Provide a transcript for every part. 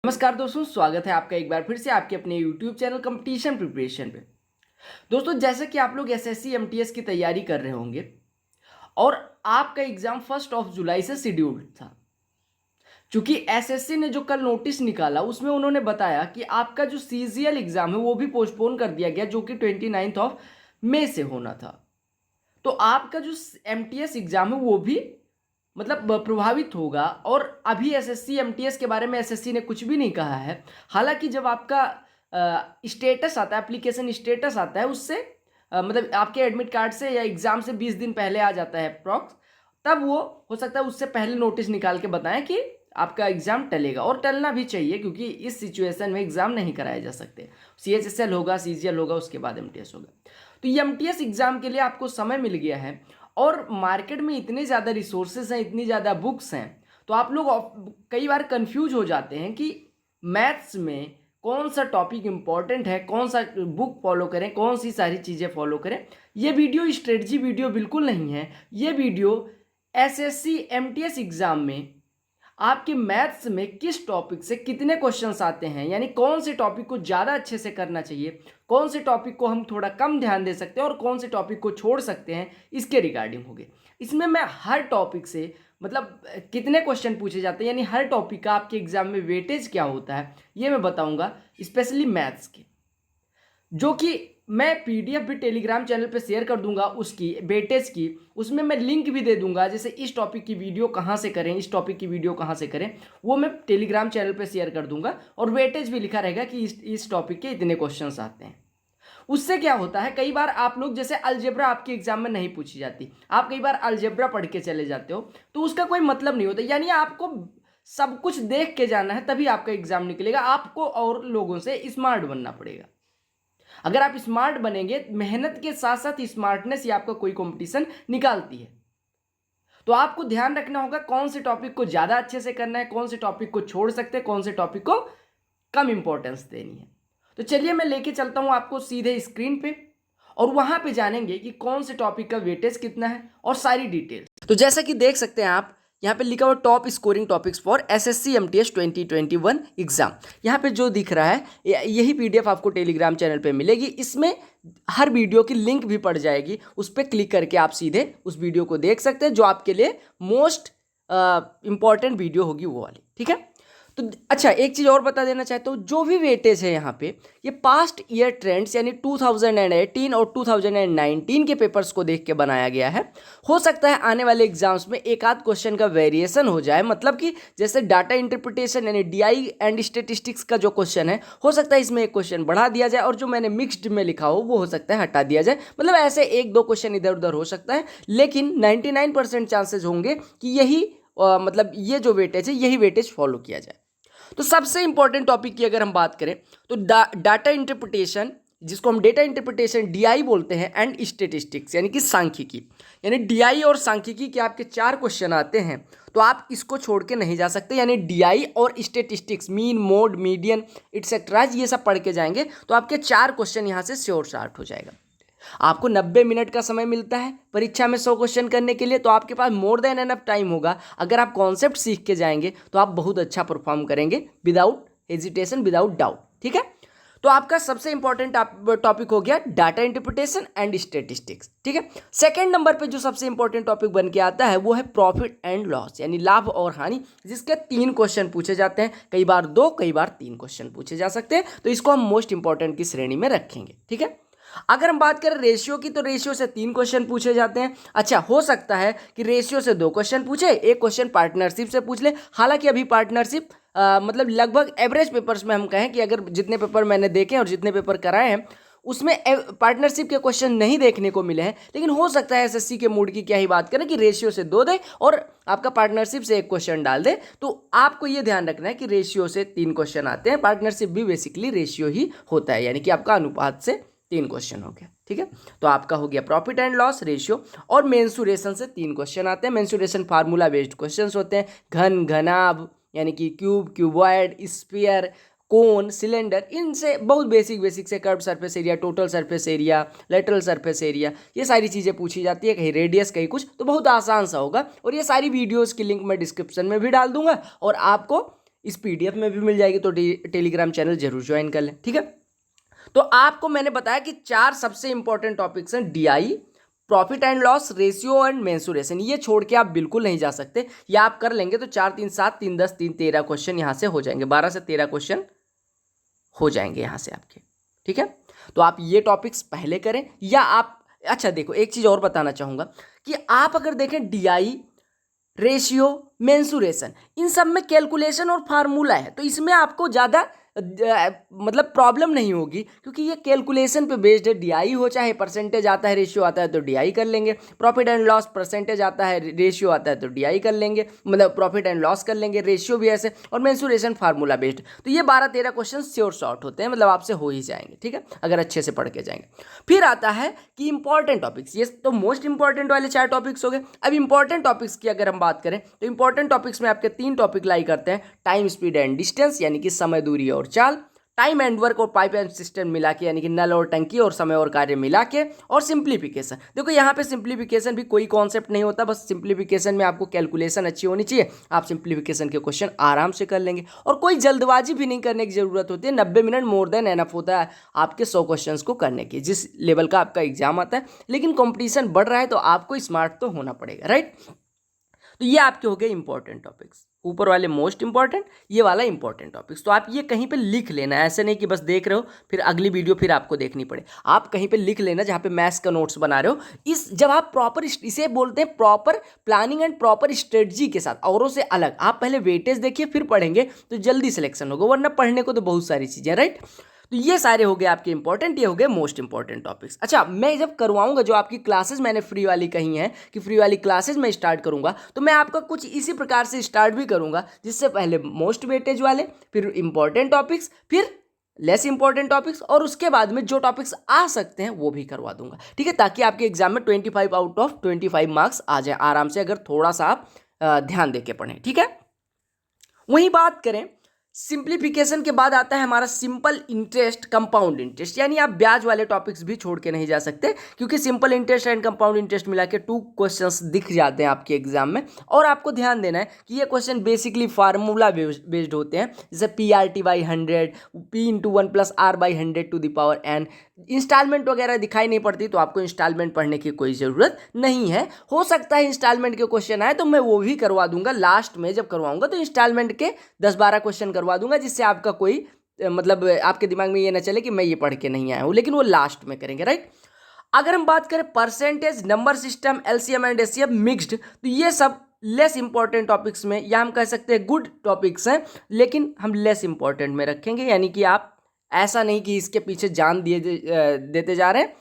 नमस्कार दोस्तों, स्वागत है आपका एक बार फिर से आपके अपने YouTube चैनल कंपटीशन प्रिपरेशन पे। दोस्तों, जैसे कि आप लोग एसएससी एमटीएस की तैयारी कर रहे होंगे और आपका एग्जाम 1 जुलाई से शेड्यूल्ड था। चूंकि एसएससी ने जो कल नोटिस निकाला उसमें उन्होंने बताया कि आपका जो सीजीएल एग्जाम है वो भी पोस्टपोन कर दिया गया, जो कि 29 मई से होना था। तो आपका जो एमटीएस एग्जाम है वो भी मतलब प्रभावित होगा। और अभी एसएससी एमटीएस के बारे में एसएससी ने कुछ भी नहीं कहा है। हालांकि जब आपका स्टेटस आता है, एप्लीकेशन स्टेटस आता है, उससे मतलब आपके एडमिट कार्ड से या एग्जाम से 20 दिन पहले आ जाता है अप्रॉक्स, तब वो हो सकता है उससे पहले नोटिस निकाल के बताएं कि आपका एग्जाम टलेगा। और टलना भी चाहिए, क्योंकि इस सिचुएशन में एग्जाम नहीं कराए जा सकते। सीएचएसएल होगा, सीजीएल होगा, उसके बाद एमटीएस होगा। तो ये एमटीएस एग्जाम के लिए आपको समय मिल गया है और मार्केट में इतने ज़्यादा रिसोर्सेज हैं, इतनी ज़्यादा बुक्स हैं, तो आप लोग कई बार कंफ्यूज हो जाते हैं कि मैथ्स में कौन सा टॉपिक इंपॉर्टेंट है, कौन सा बुक फॉलो करें, कौन सी सारी चीज़ें फॉलो करें। ये वीडियो स्ट्रेटजी वीडियो बिल्कुल नहीं है। ये वीडियो एसएससी एमटीएस एग्ज़ाम में आपके मैथ्स में किस टॉपिक से कितने क्वेश्चंस आते हैं, यानी कौन से टॉपिक को ज़्यादा अच्छे से करना चाहिए, कौन से टॉपिक को हम थोड़ा कम ध्यान दे सकते हैं और कौन से टॉपिक को छोड़ सकते हैं, इसके रिगार्डिंग होंगे। इसमें मैं हर टॉपिक से मतलब कितने क्वेश्चन पूछे जाते हैं, यानी हर टॉपिक का आपके एग्जाम में वेटेज क्या होता है, ये मैं बताऊंगा, स्पेशली मैथ्स के, जो कि मैं पीडीएफ भी टेलीग्राम चैनल पे शेयर कर दूंगा उसकी वेटेज की। उसमें मैं लिंक भी दे दूंगा, जैसे इस टॉपिक की वीडियो कहाँ से करें, इस टॉपिक की वीडियो कहाँ से करें, वो मैं टेलीग्राम चैनल पे शेयर कर दूंगा। और वेटेज भी लिखा रहेगा कि इस टॉपिक के इतने क्वेश्चंस आते हैं। उससे क्या होता है, कई बार आप लोग जैसे अलजेब्रा आपके एग्जाम में नहीं पूछी जाती, आप कई बार अलजेब्रा पढ़ के चले जाते हो, तो उसका कोई मतलब नहीं होता। यानी आपको सब कुछ देख के जाना है, तभी आपका एग्जाम निकलेगा। आपको और लोगों से स्मार्ट बनना पड़ेगा। अगर आप स्मार्ट बनेंगे, मेहनत के साथ साथ स्मार्टनेस ही आपका कोई कंपटीशन निकालती है। तो आपको ध्यान रखना होगा कौन से टॉपिक को ज़्यादा अच्छे से करना है, कौन से टॉपिक को छोड़ सकते हैं, कौन से टॉपिक को कम इंपॉर्टेंस देनी है। तो चलिए मैं लेके चलता हूं आपको सीधे स्क्रीन पे, और वहां पे जानेंगे कि कौन से टॉपिक का वेटेज कितना है और सारी डिटेल्स। तो जैसा कि देख सकते हैं आप, यहाँ पे लिखा हुआ top scoring topics for SSC MTS 2021 exam. यहाँ पे जो दिख रहा है यही पीडीएफ आपको टेलीग्राम चैनल पे मिलेगी। इसमें हर वीडियो की लिंक भी पड़ जाएगी, उस पर क्लिक करके आप सीधे उस वीडियो को देख सकते हैं, जो आपके लिए मोस्ट इंपॉर्टेंट वीडियो होगी वो वाली। ठीक है। तो अच्छा, एक चीज़ और बता देना चाहता हूँ, जो भी वेटेज है यहाँ पे, ये पास्ट ईयर ट्रेंड्स यानी 2018 और 2019 के पेपर्स को देख के बनाया गया है। हो सकता है आने वाले एग्जाम्स में एक आध क्वेश्चन का वेरिएशन हो जाए, मतलब कि जैसे डाटा इंटरप्रिटेशन यानी डीआई एंड स्टेटिस्टिक्स का जो क्वेश्चन है, हो सकता है इसमें एक क्वेश्चन बढ़ा दिया जाए, और जो मैंने मिक्स्ड में लिखा हो वो हो सकता है हटा दिया जाए। मतलब ऐसे एक दो क्वेश्चन इधर उधर हो सकता है, लेकिन 99% चांसेज होंगे कि यही मतलब ये जो वेटेज है यही वेटेज फॉलो किया जाए। तो सबसे इंपॉर्टेंट टॉपिक की अगर हम बात करें तो डाटा इंटरप्रिटेशन, जिसको हम डेटा इंटरप्रिटेशन डीआई बोलते हैं, एंड स्टेटिस्टिक्स यानी कि सांख्यिकी, यानी डीआई और सांख्यिकी के आपके 4 क्वेश्चन आते हैं, तो आप इसको छोड़ के नहीं जा सकते। यानी डीआई और statistics, mean, mode, median, et cetera, ये सब पढ़ के जाएंगे तो आपके 4 क्वेश्चन यहाँ से श्योर शार्ट हो जाएगा। आपको 90 मिनट का समय मिलता है परीक्षा में 100 क्वेश्चन करने के लिए, तो आपके पास मोर देन एनफ टाइम होगा। अगर आप कॉन्सेप्ट सीख के जाएंगे तो आप बहुत अच्छा परफॉर्म करेंगे, विदाउट हेजिटेशन, विदाउट डाउट। ठीक है। तो आपका सबसे इंपॉर्टेंट टॉपिक हो गया डाटा इंटरप्रिटेशन एंड स्टेटिस्टिक्स। ठीक है। सेकंड नंबर पे जो सबसे इंपॉर्टेंट टॉपिक बन के आता है वो है प्रॉफिट एंड लॉस, यानी लाभ और हानि, जिसके 3 क्वेश्चन पूछे जाते हैं, कई बार 2, कई बार 3 क्वेश्चन पूछे जा सकते हैं। तो इसको हम मोस्ट इंपॉर्टेंट की श्रेणी में रखेंगे। ठीक है। अगर हम बात करें रेशियो की, तो रेशियो से 3 क्वेश्चन पूछे जाते हैं। अच्छा, हो सकता है कि रेशियो से 2 क्वेश्चन पूछे, एक क्वेश्चन पार्टनरशिप से पूछ ले। हालांकि अभी पार्टनरशिप मतलब लगभग एवरेज पेपर्स में हम कहें कि अगर जितने पेपर मैंने देखे और जितने पेपर कराए हैं उसमें पार्टनरशिप के क्वेश्चन नहीं देखने को मिले हैं, लेकिन हो सकता है एसएससी के मूड की क्या ही बात करें कि रेशियो से 2 दे और आपका पार्टनरशिप से 1 क्वेश्चन डाल दे। तो आपको ये ध्यान रखना है कि रेशियो से 3 क्वेश्चन आते हैं, पार्टनरशिप भी बेसिकली रेशियो ही होता है, यानी कि आपका अनुपात से 3 क्वेश्चन हो गया। ठीक है। तो आपका हो गया प्रॉफिट एंड लॉस, रेशियो, और मेंसुरेशन से 3 क्वेश्चन आते हैं। मेंसुरेशन फार्मूला बेस्ड क्वेश्चंस होते हैं। घन, घनाभ यानी कि क्यूब, क्यूबॉइड, स्फीयर, कोन, सिलेंडर, इनसे बहुत बेसिक से curve surface area, total surface area, lateral surface area, ये सारी चीज़ें पूछी जाती है, कहीं रेडियस कहीं कुछ, तो बहुत आसान सा होगा। और ये सारी वीडियोस की लिंक मैं डिस्क्रिप्शन में भी डाल दूंगा, और आपको इस PDF में भी मिल जाएगी, तो टेलीग्राम चैनल जरूर ज्वाइन कर लें, ठीक है। तो आपको मैंने बताया कि 4 सबसे इंपॉर्टेंट टॉपिक्स हैं, DI, profit and loss, ratio and mensuration. ये छोड़ के आप बिल्कुल नहीं जा सकते, या आप कर लेंगे तो 4 3 7 3 10 3 13 क्वेश्चन यहाँ से हो जाएंगे, 12 से 13 क्वेश्चन हो जाएंगे यहाँ से आपके, ठीक है। तो आप ये टॉपिक्स पहले करें, या आप, अच्छा देखो एक चीज़ और बताना चाहूँगा कि आप अगर देखें DI, रेशियो, मेंसुरेशन, इन सब में कैलकुलेशन और फार्मूला है, तो इसमें आपको ज़्यादा मतलब प्रॉब्लम नहीं होगी, क्योंकि ये कैलकुलेशन पे बेस्ड है। DI हो चाहे परसेंटेज आता है, रेशियो आता है तो DI कर लेंगे, प्रॉफिट एंड लॉस परसेंटेज आता है, रेशियो आता है तो DI कर लेंगे, मतलब प्रॉफिट एंड लॉस कर लेंगे, रेशियो भी ऐसे, और मेंसुरेशन फार्मूला बेस्ड। तो ये 12-13 क्वेश्चन श्योर शॉर्ट होते हैं, मतलब आपसे हो ही जाएंगे, ठीक है, अगर अच्छे से पढ़ के जाएंगे। फिर आता है कि इंपॉर्टेंट टॉपिक्स, ये तो मोस्ट इंपॉर्टेंट वाले 4 टॉपिक्स हो गए। अब इंपॉर्टेंट टॉपिक्स की अगर हम बात करें तो इंपॉर्टेंट टॉपिक्स में आपके 3 टॉपिक लाई करते हैं, टाइम, स्पीड एंड डिस्टेंस, यानी कि समय, दूरी और चाल, टाइम एंड वर्क और पाइप एंड सिस्टम मिला के, यानी कि नल और टंकी और समय और कार्य मिला के, और सिंप्लीफिकेशन। देखो यहाँ पे सिंप्लीफिकेशन भी कोई कॉन्सेप्ट नहीं होता, बस सिंप्लीफिकेशन में आपको कैलकुलेशन अच्छी होनी चाहिए, आप सिंप्लीफिकेशन के क्वेश्चन आराम से कर लेंगे, और कोई जल्दबाजी भी नहीं करने की जरूरत होती है। 90 मिनट मोर देन एनफ होता है आपके 100 क्वेश्चन को करने की, जिस लेवल का आपका एग्जाम आता है। लेकिन कॉम्पिटिशन बढ़ रहा है तो आपको स्मार्ट तो होना पड़ेगा, राइट। तो ये आपके हो गए इंपॉर्टेंट टॉपिक्स, ऊपर वाले मोस्ट इंपॉर्टेंट, ये वाला इंपॉर्टेंट टॉपिक्स। तो आप ये कहीं पे लिख लेना, ऐसे नहीं कि बस देख रहे हो फिर अगली वीडियो फिर आपको देखनी पड़े, आप कहीं पे लिख लेना जहाँ पे मैथ्स का नोट्स बना रहे हो। इस जब आप प्रॉपर, इसे बोलते हैं proper planning and proper strategy के साथ, औरों से अलग। आप पहले वेटेज देखिए फिर पढ़ेंगे तो जल्दी सिलेक्शन होगा, वरना पढ़ने को तो बहुत सारी चीज़ें, राइट। तो ये सारे हो गए आपके इंपॉर्टेंट, ये हो गए मोस्ट इंपॉर्टेंट टॉपिक्स। अच्छा, मैं जब करवाऊंगा जो आपकी क्लासेस मैंने फ्री वाली कही हैं कि फ्री वाली क्लासेस मैं स्टार्ट करूंगा, तो मैं आपका कुछ इसी प्रकार से स्टार्ट भी करूंगा, जिससे पहले मोस्ट वेटेज वाले, फिर इंपॉर्टेंट टॉपिक्स, फिर लेस इंपॉर्टेंट टॉपिक्स, और उसके बाद में जो टॉपिक्स आ सकते हैं वो भी करवा दूंगा, ठीक है, ताकि आपके एग्जाम में 25 आउट ऑफ 25 मार्क्स आ जाए आराम से, अगर थोड़ा सा आप ध्यान दे के पढ़ें, ठीक है। वहीं बात करें सिंप्लीफिकेशन के बाद आता है हमारा सिंपल इंटरेस्ट, कंपाउंड इंटरेस्ट, यानी आप ब्याज वाले टॉपिक्स भी छोड़ के नहीं जा सकते, क्योंकि simple interest and compound interest मिला के 2 क्वेश्चंस दिख जाते हैं आपके एग्जाम में। और आपको ध्यान देना है कि ये क्वेश्चन बेसिकली फार्मूला बेस्ड होते हैं, जैसे PRT/100, P×1 + R/100 to the power n। Instalment वगैरह दिखाई नहीं पड़ती, तो आपको इंस्टॉलमेंट पढ़ने की कोई ज़रूरत नहीं है। हो सकता है इंस्टॉलमेंट के क्वेश्चन आए तो मैं वो भी करवा दूंगा, लास्ट में जब करवाऊंगा तो इंस्टॉलमेंट के 10-12 क्वेश्चन करवा दूंगा, जिससे आपका कोई मतलब आपके दिमाग में ये ना चले कि मैं ये पढ़ के नहीं आया हूँ, लेकिन वो लास्ट में करेंगे, राइट। अगर हम बात करें percentage, number system, LCM and SCM mixed, तो ये सब लेस इंपॉर्टेंट टॉपिक्स में, या हम कह सकते हैं गुड टॉपिक्स हैं, लेकिन हम लेस इंपॉर्टेंट में रखेंगे। यानी कि आप ऐसा नहीं कि इसके पीछे जान देते जा रहे हैं,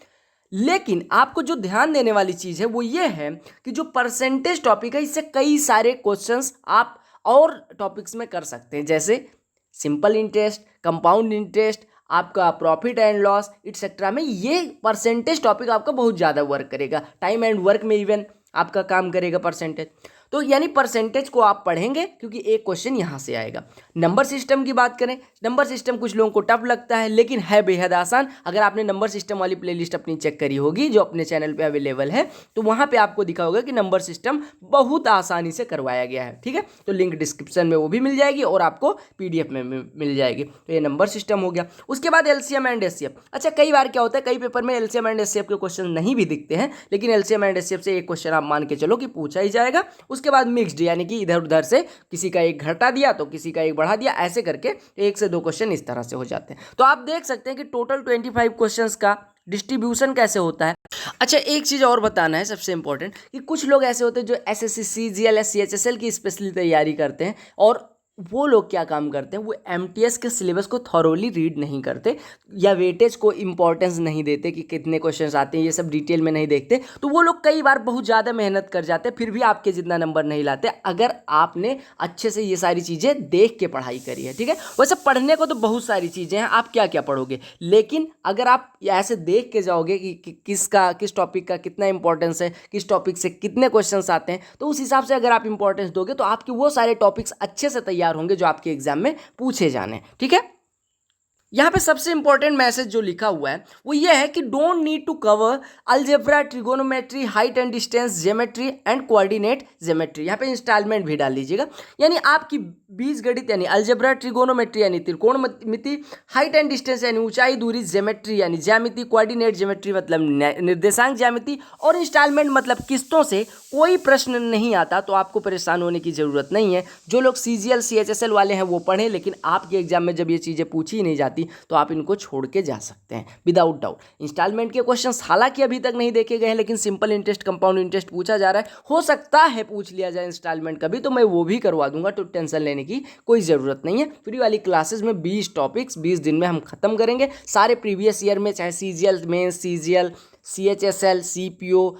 लेकिन आपको जो ध्यान देने वाली चीज़ है वो ये है कि जो परसेंटेज टॉपिक है, इससे कई सारे क्वेश्चंस आप और टॉपिक्स में कर सकते हैं, जैसे सिंपल इंटरेस्ट, कंपाउंड इंटरेस्ट, आपका प्रॉफिट एंड लॉस इट्सेट्रा में ये परसेंटेज टॉपिक आपका बहुत ज़्यादा वर्क करेगा। टाइम एंड वर्क में इवन आपका काम करेगा परसेंटेज। तो यानी परसेंटेज को आप पढ़ेंगे, क्योंकि एक क्वेश्चन यहाँ से आएगा। नंबर सिस्टम की बात करें, नंबर सिस्टम कुछ लोगों को टफ लगता है, लेकिन है बेहद आसान। अगर आपने नंबर सिस्टम वाली प्लेलिस्ट अपनी चेक करी होगी जो अपने चैनल पे अवेलेबल है, तो वहाँ पे आपको दिखा होगा कि नंबर सिस्टम बहुत आसानी से करवाया गया है, ठीक है। तो लिंक डिस्क्रिप्शन में वो भी मिल जाएगी और आपको PDF में मिल जाएगी। तो ये नंबर सिस्टम हो गया। उसके बाद LCM एंड SCM। अच्छा, कई बार क्या होता है, कई पेपर में LCM एंड SCM के क्वेश्चन नहीं भी दिखते हैं, लेकिन LCM एंड SCM से एक क्वेश्चन आप मान के चलो कि पूछा ही जाएगा। उसके बाद मिक्स्ड, यानी कि इधर उधर से किसी का एक घटा दिया तो किसी का एक बढ़ा दिया, ऐसे करके 1 से 2 क्वेश्चन इस तरह से हो जाते हैं। तो आप देख सकते हैं कि टोटल 25 क्वेश्चंस का डिस्ट्रीब्यूशन कैसे होता है। अच्छा, एक चीज़ और बताना है सबसे इंपॉर्टेंट, कि कुछ लोग ऐसे होते हैं जो SSC, CGL, CHSL की स्पेशली तैयारी करते हैं, और वो लोग क्या काम करते हैं, वो MTS के सिलेबस को थॉरोली रीड नहीं करते, या वेटेज को इंपॉर्टेंस नहीं देते कि कितने क्वेश्चंस आते हैं, ये सब डिटेल में नहीं देखते। तो वो लोग कई बार बहुत ज़्यादा मेहनत कर जाते हैं, फिर भी आपके जितना नंबर नहीं लाते, अगर आपने अच्छे से ये सारी चीज़ें देख के पढ़ाई करी है, ठीक है। वैसे पढ़ने को तो बहुत सारी चीज़ें हैं, आप क्या क्या पढ़ोगे, लेकिन अगर आप ऐसे देख के जाओगे कि किस टॉपिक का कितना इंपॉर्टेंस है, किस टॉपिक से कितने क्वेश्चंस आते हैं, तो उस हिसाब से अगर आप इंपॉर्टेंस दोगे तो आपके वो सारे टॉपिक्स अच्छे से तैयार होंगे जो आपके एग्जाम में पूछे जाने, ठीक है। यहां पे सबसे इंपॉर्टेंट मैसेज जो लिखा हुआ है वो ये है कि don't need to cover algebra, trigonometry, height and distance geometry and coordinate geometry. यहां पे इंस्टॉलमेंट भी डाल लीजिएगा, यानी आपकी बीजगणित यानी अलजेब्रा, ट्रिगोनोमेट्री यानी त्रिकोणमिति, हाइट एंड डिस्टेंस यानी ऊंचाई दूरी, ज्योमेट्री यानी ज्यामिति, कोऑर्डिनेट ज्योमेट्री मतलब निर्देशांक ज्यामिति, और इंस्टॉलमेंट मतलब किस्तों से कोई प्रश्न नहीं आता, तो आपको परेशान होने की जरूरत नहीं है। जो लोग CGL CHSL वाले हैं वो पढ़ें, लेकिन आपके एग्जाम में जब ये चीज़ें पूछी ही नहीं जाती तो आप इनको छोड़ के जा सकते हैं विदाउट डाउट। इंस्टॉलमेंट के क्वेश्चंस हालांकि अभी तक नहीं देखे गए हैं, लेकिन सिंपल इंटरेस्ट, कंपाउंड इंटरेस्ट पूछा जा रहा है, हो सकता है पूछ लिया जाए इंस्टॉलमेंट का भी, तो मैं वो भी करवा दूंगा, तो टेंशन लेने की कोई ज़रूरत नहीं है। फ्री वाली क्लासेस में 20 टॉपिक्स 20 दिन में हम खत्म करेंगे, सारे प्रीवियस ईयर में, चाहे CGL mains, CGL CHSL CPO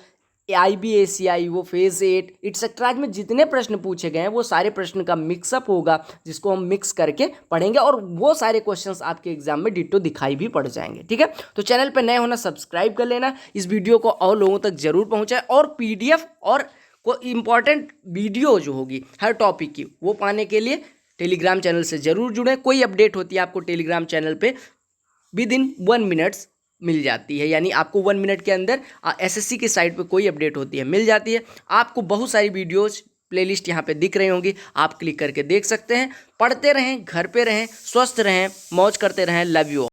IBACI वो फेज 8 इट्सेट्रा में जितने प्रश्न पूछे गए हैं वो सारे प्रश्न का मिक्सअप होगा, जिसको हम मिक्स करके पढ़ेंगे, और वो सारे क्वेश्चंस आपके एग्जाम में डिट्टो दिखाई भी पड़ जाएंगे। ठीक है, तो चैनल पर नए होना सब्सक्राइब कर लेना, इस वीडियो को और लोगों तक जरूर पहुंचाए, और PDF और कोई इंपॉर्टेंट वीडियो जो होगी हर टॉपिक की वो पाने के लिए टेलीग्राम चैनल से जरूर जुड़ें। कोई अपडेट होती है आपको टेलीग्राम चैनल पे विदिन 1 मिनट्स मिल जाती है, यानी आपको 1 मिनट के अंदर SSC की साइट पे कोई अपडेट होती है मिल जाती है। आपको बहुत सारी वीडियोज प्लेलिस्ट यहाँ पे दिख रही होंगी, आप क्लिक करके देख सकते हैं। पढ़ते रहें, घर पे रहें, स्वस्थ रहें, मौज करते रहें। Love you.